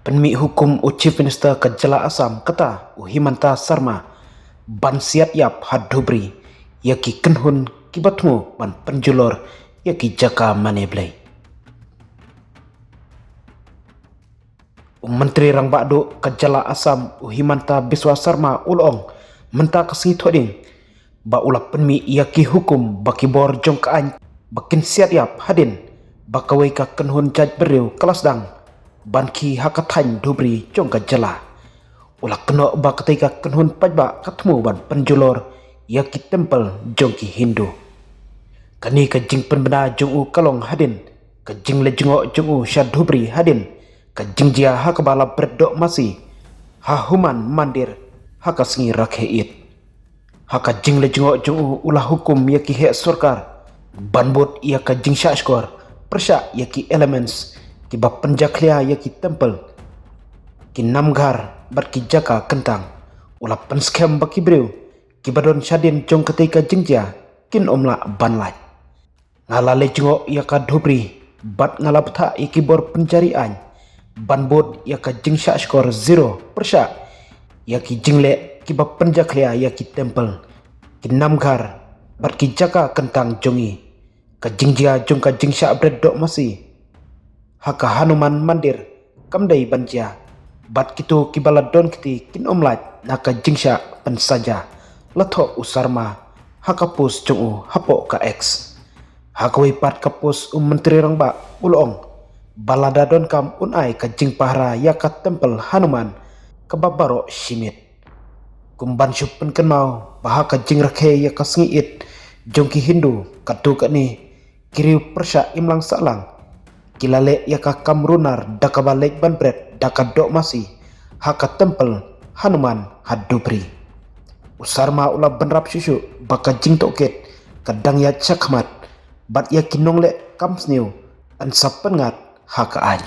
Penmi hukum Chief Minister Kejala Assam kata Himanta Sarma ban siat yap hadubri yaki kenhun kibatmu ban penjulur yaki jaka maneblay. Menteri Rang Bakdo Kejala Assam Himanta Biswa Sarma ulong menta kesengi thoding ba ulah penmi yaki hukum baki bor jongkaan bakin siat yap hadin bakawai ka kenhun jaj beriu kelas dang banki hakathan dubri jong Kejala ulah kena ba ketika kenhun pajba katmu ban penjulur yaki tempel jongki Hindu kani ka jing penbena jongu kalong hadin ka jing lejengok jongu syadubri hadin ka jing jia hakabala berdok masih hahuman mandir hakasengi rakheit haka jing lejengok jongu ulah hukum yaki hek surkar banbot ia ka jing syashkor persya yaki elements ki ba penjaklia yaki tempel ki namgar bar ki jaka kentang ulah penskem baki breu ki badon syadin jong ketika jingja kin omla banlaj ngala lejengok yaka dobri bat ngala beta yaki bor pencarian banbot yaka jing syashkor 0 persya yaki jingle ki ba penjaklia yaki tempel ki namgar bar ki jaka kentang jongi ka jingjia jong ka jingsya bredok masih haka Hanuman mandir kamdai banja bat kitu kibala don kiti kin omlat naka jingsya pensaja lathok usarma haka pus jongu hapok ka x haka wipat ka pus menteri rangba ulong balada don kam unai ka jing pahra yaka tempel Hanuman ka babaro shimit kumban syupen kenmau bahaka jing rakhe yaka sengiit jongki Hindu katu ni kiriu persya imlang salang kilale yaka kamrunar daka balik banbret daka dok masih haka tempel Hanuman hadubri usarma ula benrap syusyu baka jing toket kadang ya cakmat bat yakin nongle kamsniu ansap pengat haka aj